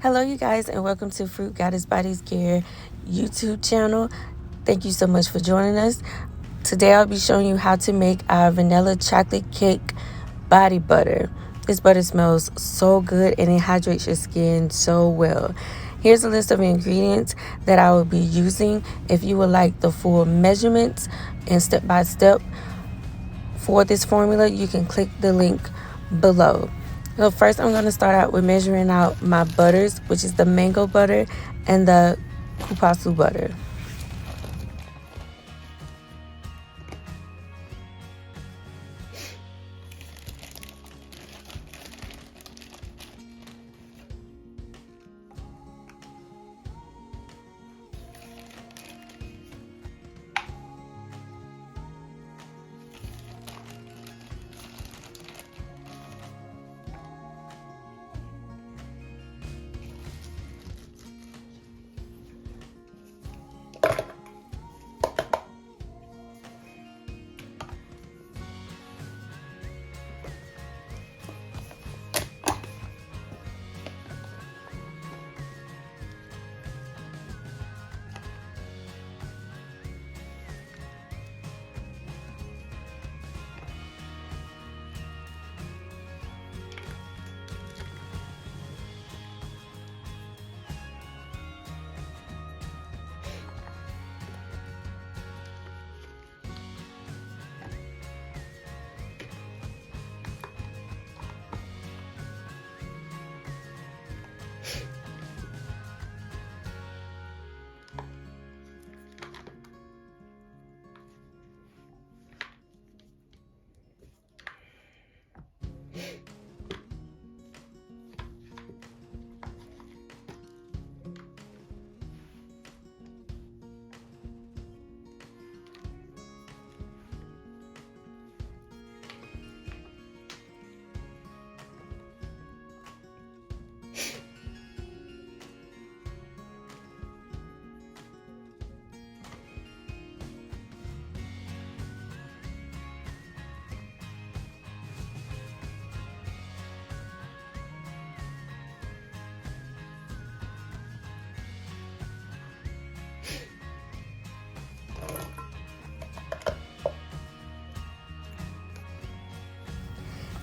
Hello, you guys, and welcome to Fruit Goddess Body Care YouTube channel. Thank you so much for joining us. Today, I'll be showing you how to make our vanilla chocolate cake body butter. This butter smells so good and it hydrates your skin so well. Here's a list of ingredients that I will be using. If you would like the full measurements and step-by-step for this formula, you can click the link below. So first I'm going to start out with measuring out my butters, which is the mango butter and the kupasu butter.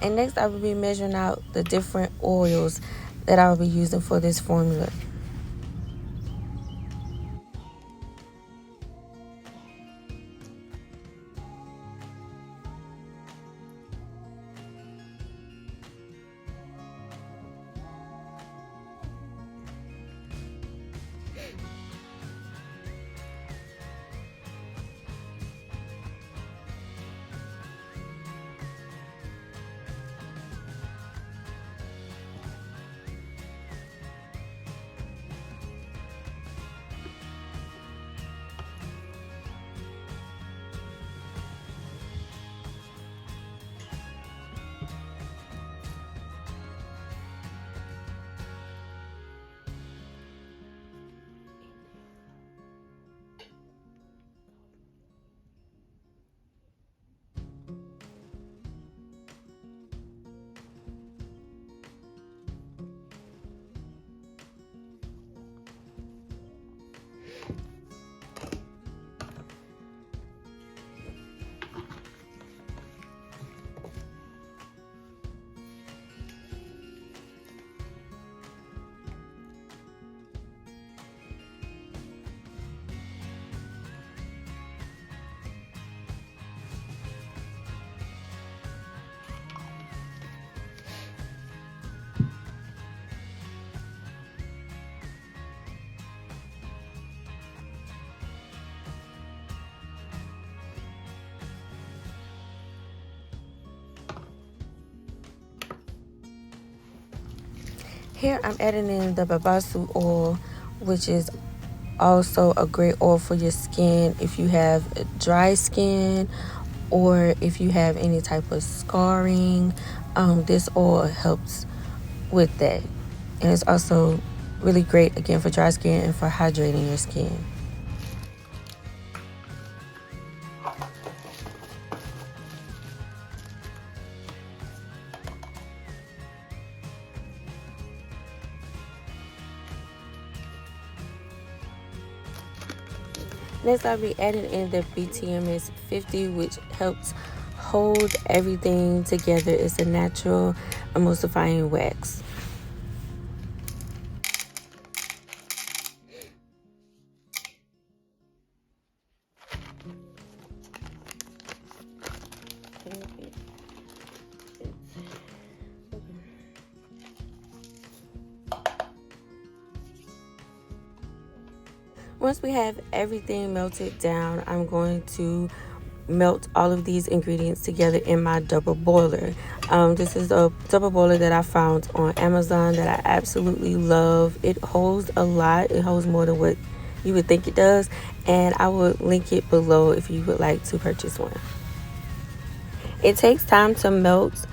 And next I will be measuring out the different oils that I will be using for this formula. Here I'm adding in the babasu oil, which is also a great oil for your skin if you have dry skin or if you have any type of scarring. This oil helps with that, and it's also really great again for dry skin and for hydrating your skin. Next, I'll be adding in the BTMS 50, which helps hold everything together. It's a natural emulsifying wax. Once we have everything melted down, I'm going to melt all of these ingredients together in my double boiler. This is a double boiler that I found on Amazon that I absolutely love. It holds a lot. It holds more than what you would think it does, and I will link it below if you would like to purchase one. It takes time to melt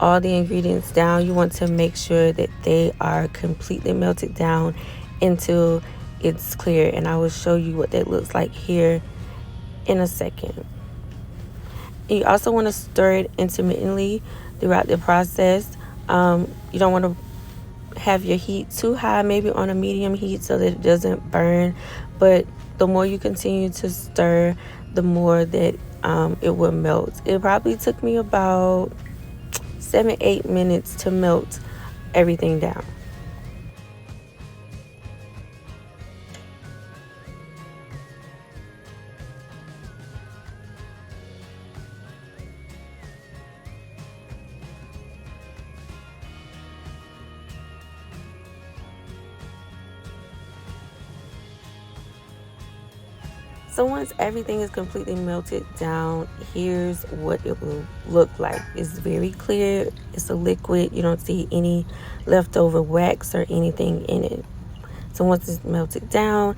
all the ingredients down. You want to make sure that they are completely melted down until it's clear, and I will show you what that looks like here in a second. You also want to stir it intermittently throughout the process. You don't want to have your heat too high, maybe on a medium heat so that it doesn't burn, but the more you continue to stir, the more that it will melt. It probably took me about 7-8 minutes to melt everything down. So once everything is completely melted down, here's what it will look like. It's very clear. It's a liquid. You don't see any leftover wax or anything in it. So once it's melted down,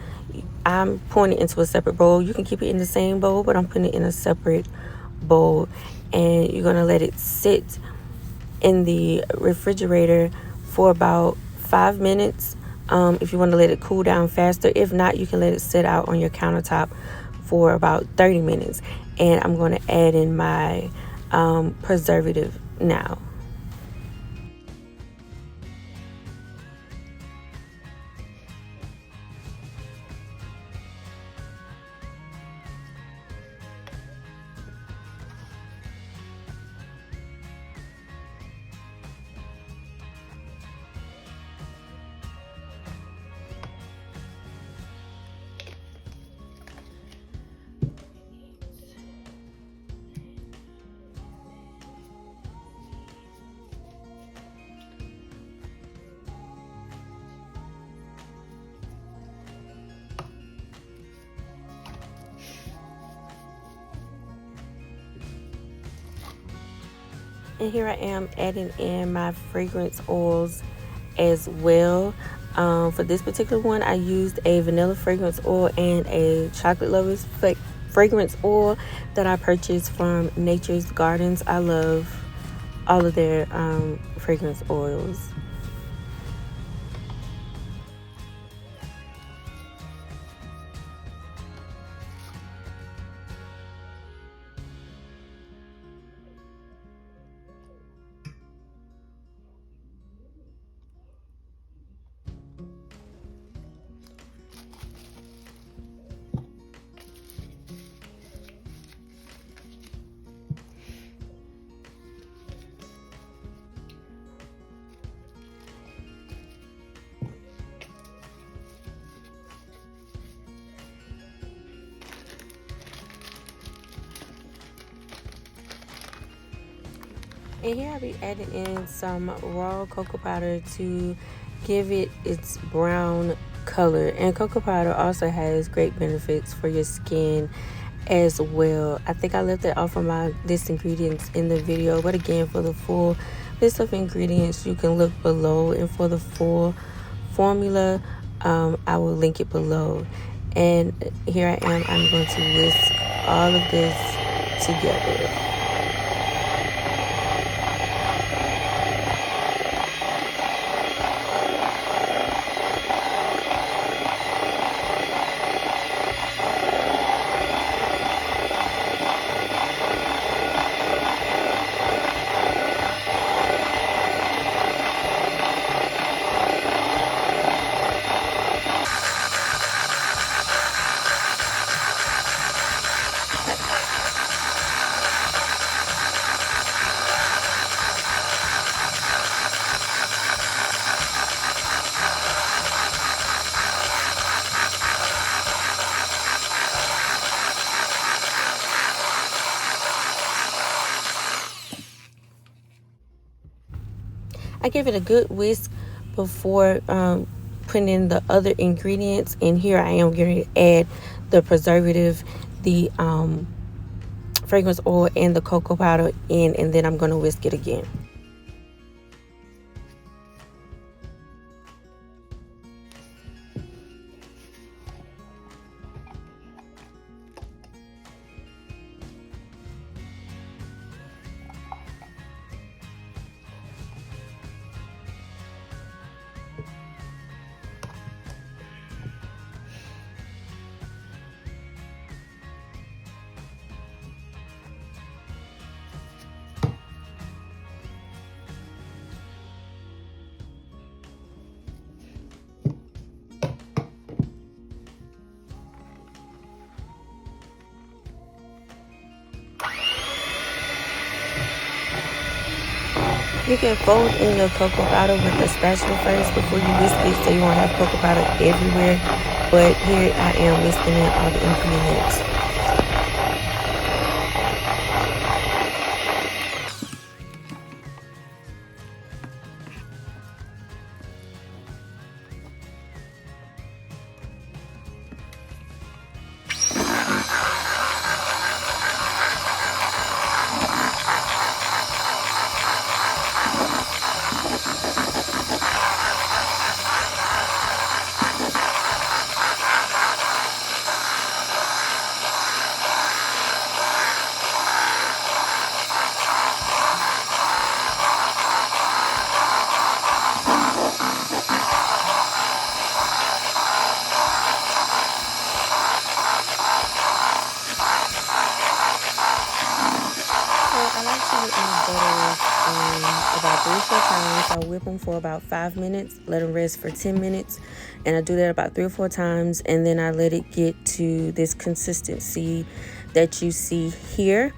I'm pouring it into a separate bowl. You can keep it in the same bowl, but I'm putting it in a separate bowl. And you're going to let it sit in the refrigerator for about 5 minutes. If you want to let it cool down faster. If not, you can let it sit out on your countertop for about 30 minutes. And I'm going to add in my preservative now. And here I am adding in my fragrance oils as well. For this particular one, I used a vanilla fragrance oil and a chocolate lovers fragrance oil that I purchased from Nature's Gardens. I love all of their fragrance oils. And here I'll be adding in some raw cocoa powder to give it its brown color. And cocoa powder also has great benefits for your skin as well. I think I left that off of my list ingredients in the video, but again, for the full list of ingredients, you can look below, and for the full formula, I will link it below. And here I am, I'm going to whisk all of this together. I give it a good whisk before putting in the other ingredients. And here I am going to add the preservative, the fragrance oil, and the cocoa powder in, and then I'm going to whisk it again. You can fold in your cocoa powder with a spatula first before you whisk it, so you won't have cocoa powder everywhere. But here I am whisking in all the ingredients. I like to whip my butters about 3 or 4 times. I'll whip them for about 5 minutes, let them rest for 10 minutes, and I do that about 3 or 4 times, and then I let it get to this consistency that you see here,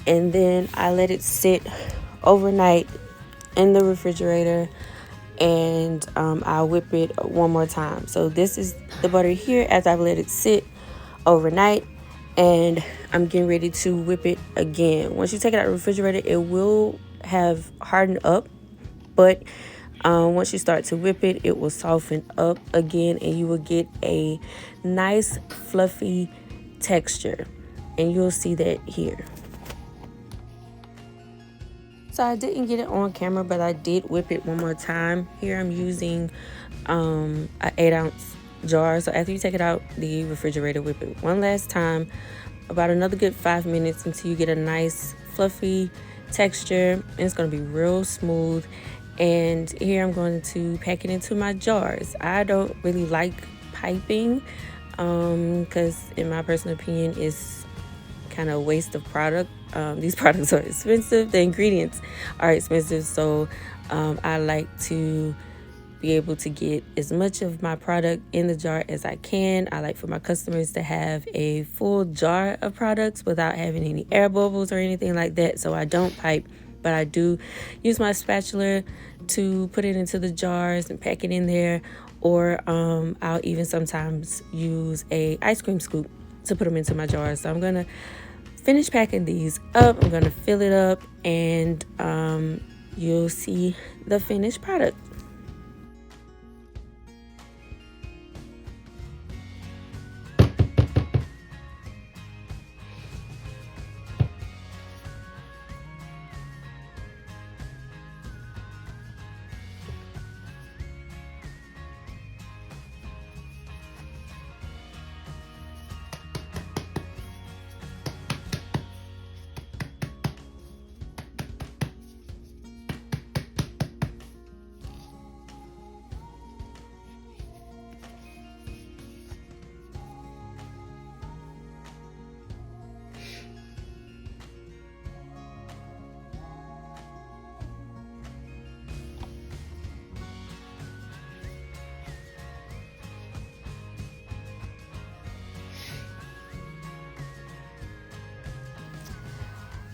and then I let it sit overnight in the refrigerator, and I'll whip it one more time. So this is the butter here as I've let it sit overnight, and I'm getting ready to whip it again. Once you take it out of the refrigerator, it will have hardened up, but once you start to whip it, it will soften up again, and you will get a nice fluffy texture, and you'll see that here. So I didn't get it on camera, but I did whip it one more time. Here I'm using an 8-ounce jar. So after you take it out the refrigerator, whip it one last time, about another good 5 minutes, until you get a nice fluffy texture, and it's going to be real smooth. And here I'm going to pack it into my jars. I don't really like piping because in my personal opinion it's kind of a waste of product. These products are expensive, the ingredients are expensive, so I like to be able to get as much of my product in the jar as I can. I like for my customers to have a full jar of products without having any air bubbles or anything like that. So I don't pipe, but I do use my spatula to put it into the jars and pack it in there, or I'll even sometimes use a ice cream scoop to put them into my jars. So I'm gonna finish packing these up. I'm gonna fill it up, and you'll see the finished product.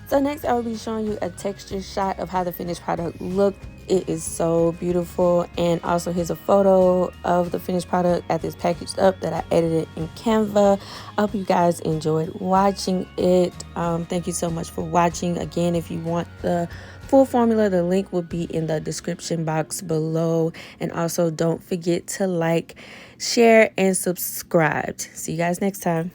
So next I will be showing you a texture shot of how the finished product looked. It is so beautiful. And also here's a photo of the finished product at this packaged up that I edited in Canva. I hope you guys enjoyed watching it. Thank you so much for watching. Again, if you want the full formula, the link will be in the description box below. And also don't forget to like, share, and subscribe. See you guys next time.